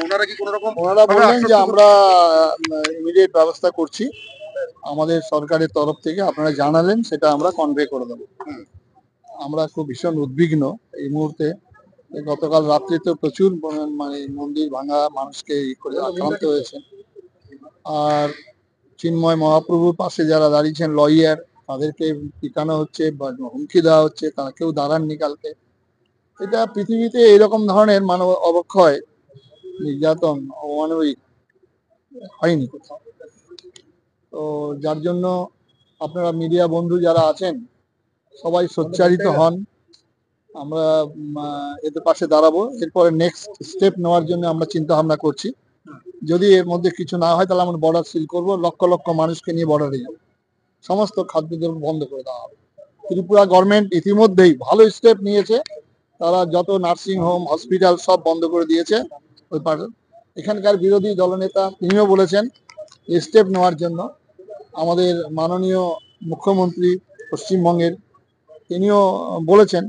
ওনারা কি কোনো রকম ওনারা বললেন যে আমরা ইমিডিয়েট ব্যবস্থা করছি আমাদের সরকারের তরফ থেকে, আপনারা জানালেন সেটা আমরা কনভে করে দেবো। আমরা খুব ভীষণ উদ্বিগ্ন এই মুহূর্তে। গতকাল রাত্রে তো প্রচুর মানে মন্দির ভাঙা, মানুষকে করে আক্রান্ত হয়েছে। আর চিন্ময় মহাপ্রভুর পাশে যারা দাঁড়িয়েছেন লয়ার, তাদেরকে পিটানো হচ্ছে বা হুমকি দেওয়া হচ্ছে, তারা কেউ দাঁড়াননি কালকে। এটা পৃথিবীতে এরকম ধরনের মানব অবক্ষয়, নির্যাতন, অমানবিক হয়নি কোথাও। তো যার জন্য আপনারা মিডিয়া বন্ধু যারা আছেন সবাই সোচ্চারিত হন। আমরা এদের পাশে দাঁড়াবো। এরপরে নেক্সট স্টেপ নেওয়ার জন্য আমরা চিন্তা ভাবনা করছি। যদি এর মধ্যে কিছু না হয় তাহলে আমরা বর্ডার সিল করবো, লক্ষ লক্ষ মানুষকে নিয়ে বর্ডারে যাবো, সমস্ত খাদ্যদ্রব্য বন্ধ করে দেওয়া হবে। ত্রিপুরা গভর্নমেন্ট ইতিমধ্যেই ভালো স্টেপ নিয়েছে, তারা যত নার্সিং হোম হসপিটাল সব বন্ধ করে দিয়েছে। ওই এখানকার বিরোধী দলনেতা তিনিও বলেছেন স্টেপ নেওয়ার জন্য। আমাদের মাননীয় মুখ্যমন্ত্রী পশ্চিমবঙ্গের, তিনিও বলেছেন।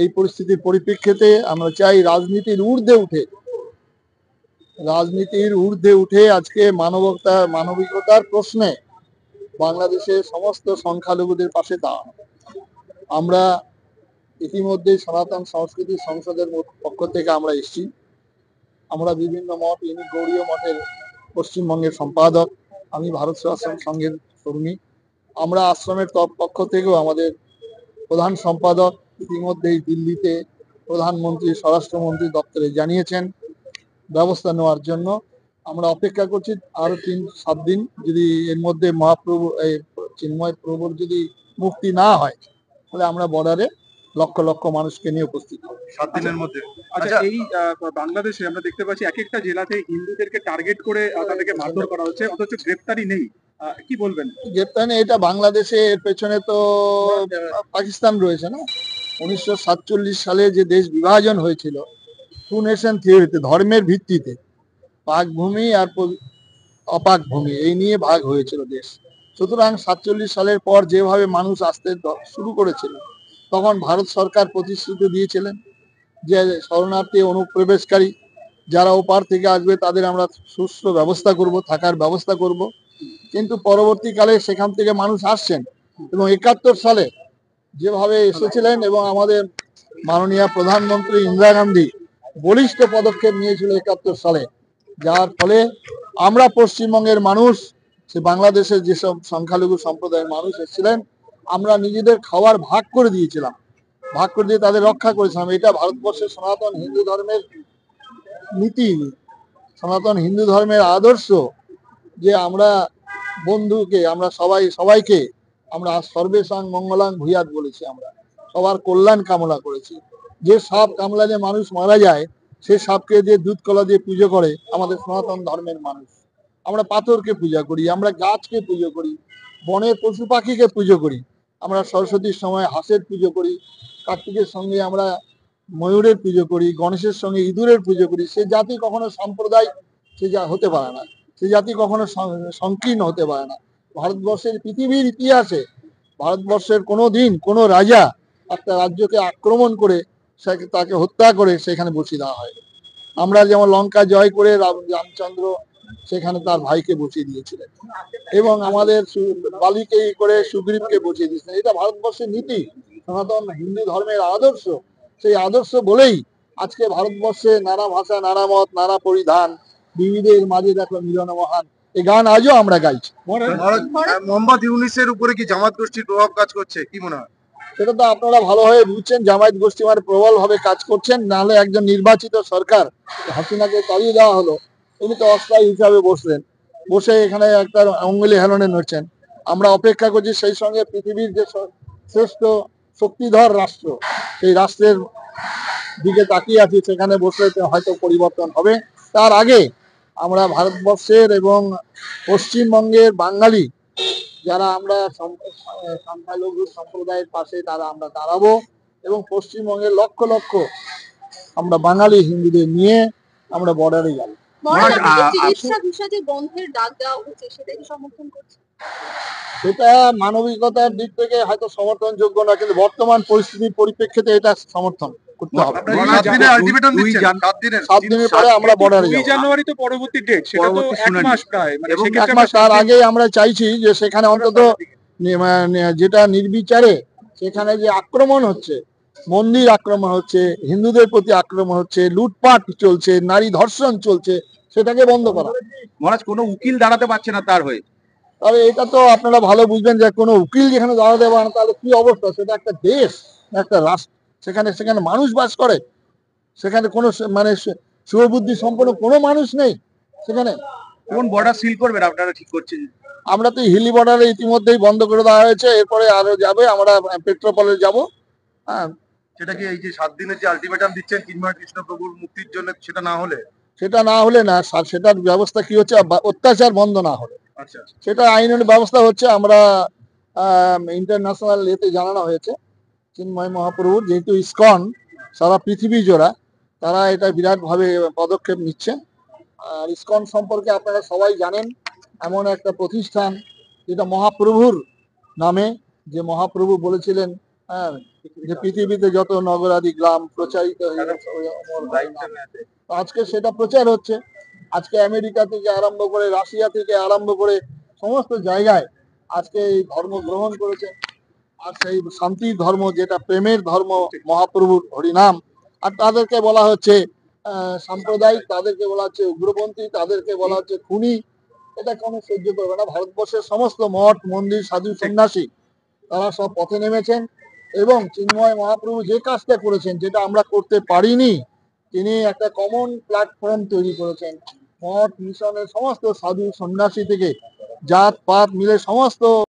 এই পরিস্থিতির পরিপ্রেক্ষিতে আমরা চাই রাজনীতির ঊর্ধ্বে উঠে আজকে মানবিকতার প্রশ্নে বাংলাদেশের সমস্ত সংখ্যালঘুদের পাশে দাঁড়ানো। আমরা ইতিমধ্যে সনাতন সংস্কৃতি সংসদের পক্ষ থেকে আমরা এসেছি। আমরা বিভিন্ন মঠ, ইনি গৌড়ীয় মঠের পশ্চিমবঙ্গের সম্পাদক, আমি ভারত সেবাশ্রম সংঘের কর্মী। আমরা আশ্রমের পক্ষ থেকেও আমাদের প্রধান সম্পাদক ইতিমধ্যেই দিল্লিতে প্রধানমন্ত্রী, স্বরাষ্ট্রমন্ত্রী দপ্তরে জানিয়েছেন ব্যবস্থা নেওয়ার জন্য। আমরা অপেক্ষা করছি আরো 3-7 দিন, যদি এর মধ্যে মহাপ্রভু চিন্ময় প্রভুর যদি মুক্তি না হয় তাহলে আমরা বর্ডারে লক্ষ লক্ষ মানুষকে নিয়ে উপস্থিত হব 7 দিনের মধ্যে। আচ্ছা, এই বাংলাদেশে আমরা দেখতে পাচ্ছি এক একটা জেলাতে হিন্দুদেরকে টার্গেট করে তাদেরকে মারধর করা হচ্ছে, অথচ গ্রেপ্তারি নেই। কি বলবেন? গ্রেপ্তার নেই, এটা বাংলাদেশে। এর পেছনে তো পাকিস্তান রয়েছে না। 1947 সালে যে দেশ বিভাজন হয়েছিল, টু নেশন থিওরিতে, ধর্মের ভিত্তিতে পাক ভূমি আর অপাক ভূমি এই নিয়ে ভাগ হয়েছিল দেশ। সুতরাং 47 সালের পর যেভাবে মানুষ আসতে শুরু করেছিল, তখন ভারত সরকার প্রতিশ্রুতি দিয়েছিলেন যে শরণার্থী অনুপ্রবেশকারী যারা ওপার থেকে আসবে তাদের আমরা সুষ্ঠু ব্যবস্থা করব, থাকার ব্যবস্থা করব। কিন্তু পরবর্তীকালে সেখান থেকে মানুষ আসছেন, এবং 71 সালে যেভাবে এসেছিলেন এবং আমাদের মাননীয় প্রধানমন্ত্রী ইন্দিরা গান্ধী বলিষ্ঠ পদক্ষেপ নিয়েছিল 71 সালে, যার ফলে আমরা পশ্চিমবঙ্গের মানুষ, সে বাংলাদেশের যেসব সংখ্যালঘু সম্প্রদায়ের মানুষ এসেছিলেন, আমরা নিজেদের খাবার ভাগ করে দিয়েছিলাম, ভাগ করে দিয়ে তাদের রক্ষা করেছিলাম। এটা ভারতবর্ষের সনাতন হিন্দু ধর্মের নীতি, সনাতন হিন্দু ধর্মের আদর্শ, যে আমরা বন্ধুকে, আমরা সবাইকে আমরা সর্বেশাং মঙ্গলাং ভূয়াৎ বলেছি, আমরা সবার কল্যাণ কামনা করেছি। যে সাপ কামড়ালে মানুষ মারা যায়, সে সাপকে দিয়ে দুধ কলা দিয়ে পুজো করে আমাদের সনাতন ধর্মের মানুষ। আমরা পাথরকে পূজা করি, আমরা গাছকে পুজো করি, বনের পশু পাখিকে পুজো করি। আমরা সরস্বতীর সময় হাঁসের পুজো করি, কার্তিকের সঙ্গে আমরা ময়ূরের পুজো করি, গণেশের সঙ্গে ইঁদুরের পুজো করি। সে জাতি কখনো সম্প্রদায় সে যা হতে পারে না, সে জাতি কখনো সংকীর্ণ হতে পারে না। ভারতবর্ষের পৃথিবীর ইতিহাসে ভারতবর্ষের কোনো দিন কোনো রাজা একটা রাজ্যকে আক্রমণ করে তাকে হত্যা করে সেখানে বসিয়ে দেওয়া হয়। আমরা যেমন লঙ্কা জয় করে রামচন্দ্র সেখানে তার ভাইকে বসিয়ে দিয়েছিলেন, এবং আমাদের বালিকে করে সুগ্রীবকে বসিয়ে দিয়েছিলেন। এটা ভারতবর্ষের নীতি, সনাতন হিন্দু ধর্মের আদর্শ। সেই আদর্শ বলেই আজকে ভারতবর্ষে নানা ভাষা, নানা মত, নানা পরিধান, বিবিধের মাঝে দেখো মিলন মহান, এই গান আজও আমরা গাইছি। মোহাম্মদ ইউনূসের উপরে কি জামাত গোষ্ঠীর প্রভাব কাজ করছে, কি মনে হয়? সেটা তো আপনারা ভালোভাবে বুঝছেন, জামায়াত গোষ্ঠী মানে প্রবল ভাবে কাজ করছেন। নাহলে একজন নির্বাচিত সরকার, হাসিনাকে তাড়িয়ে দেওয়া হলো, উনি তো অস্থায়ী হিসাবে বসলেন, বসে এখানে একটা অঙ্গুলি হেলনে নড়ছেন। আমরা অপেক্ষা করছি সেই সঙ্গে পৃথিবীর যে শ্রেষ্ঠ শক্তিধর রাষ্ট্র, সেই রাষ্ট্রের দিকে তাকিয়ে আছি, সেখানে বসে হয়তো পরিবর্তন হবে। তার আগে আমরা ভারতবর্ষের এবং পশ্চিমবঙ্গের বাঙালি যারা আমরা সংখ্যালঘু সম্প্রদায়ের পাশে, তারা আমরা দাঁড়াবো, এবং পশ্চিমবঙ্গের লক্ষ লক্ষ আমরা বাঙালি হিন্দুদের নিয়ে আমরা বর্ডারে যাব। সেটা মানবিকতার দিক থেকে হয়তো সমর্থনযোগ্য না, কিন্তু বর্তমান পরিস্থিতির পরিপ্রেক্ষিতে এটা সমর্থন করতে হবে। আপনারা সাত দিনের আলটিমেটাম দিচ্ছেন, 7 দিনের। 7 দিনের পরে আমরা বর্ডারে 2 যাব। জানুয়ারি তো পরবর্তী ডেট, সেটা তো পরবর্তী 1 শুনানি। মাস প্রায়, মানে এবং সেক্ষেত্রে 1 মাস আমরা তার আগে আমরা চাইছি যে সেখানে অন্তত যেটা নির্বিচারে সেখানে যে আক্রমণ হচ্ছে, মন্দির আক্রমণ হচ্ছে, হিন্দুদের প্রতি আক্রমণ হচ্ছে, লুটপাট চলছে, নারী ধর্ষণ চলছে, সেটাকে বন্ধ করা। মহারাজ কোনো উকিল দাঁড়াতে পারছে না তার হয়ে। তাহলে এটা তো আপনারা ভালো বুঝবেন যে কোনো উকিল যেখানে দাঁড়াতে পারে না তাহলে কি অবস্থা, সেটা একটা দেশ, একটা রাষ্ট্র, সেখানে সেখানে মানুষ বাস করে, সেখানে কোনো মানে শুভবুদ্ধি সম্পন্ন কোনো মানুষ নেই সেখানে। কোন বর্ডার সিল করবেন আপনারা ঠিক করছেন? আমরা তো হিলি বর্ডারে ইতিমধ্যেই বন্ধ করে দেওয়া হয়েছে, এরপরে আরো যাবে, আমরা পেট্রোপলে যাব। হ্যাঁ, সেটা কি এই যে 7 দিনের যে আলটিমেটাম দিচ্ছেন চিন্ময় কৃষ্ণ প্রভুর মুক্তির জন্য, সেটা না হলে? সেটা না হলে না, সেটার ব্যবস্থা কি হচ্ছে, অত্যাচার বন্ধ না হলে আচ্ছা, সেটা আইনের ব্যবস্থা হচ্ছে। আমরা ইন্টারন্যাশনাল এতে জানানো হয়েছে চিন্ময় মহাপ্রভুর, যেহেতু ইসকন সারা পৃথিবী জোড়া, তারা এটা বিরাটভাবে পদক্ষেপ নিচ্ছে। আর ইসকন সম্পর্কে আপনারা সবাই জানেন, এমন একটা প্রতিষ্ঠান যেটা মহাপ্রভুর নামে, যে মহাপ্রভু বলেছিলেন হ্যাঁ, যে পৃথিবীতে যত নগরাদি গ্রাম প্রচারিত আজকে সেটা প্রচার হচ্ছে। আজকে আমেরিকা থেকে আরম্ভ করে, রাশিয়া থেকে আরম্ভ করে সমস্ত জায়গায় আজকে এই ধর্ম গ্রহণ করেছে। আর সেই শান্তির ধর্ম, যেটা প্রেমের ধর্ম, মহাপ্রভুর হরিনাম। আর তাদেরকে বলা হচ্ছে সাম্প্রদায়িক, তাদেরকে বলা হচ্ছে উগ্রপন্থী, তাদেরকে বলা হচ্ছে খুনি। এটা কোনো সহ্য করবে না। ভারতবর্ষের সমস্ত মঠ মন্দির, সাধু সন্ন্যাসী তারা সব পথে নেমেছেন, এবং চিন্ময় মহাপ্রভু যে কাজটা করেছেন, যেটা আমরা করতে পারিনি, তিনি একটা কমন প্ল্যাটফর্ম তৈরি করেছেন। মঠ মিশনের সমস্ত সাধু সন্ন্যাসী থেকে জাত পাত মিলে সমস্ত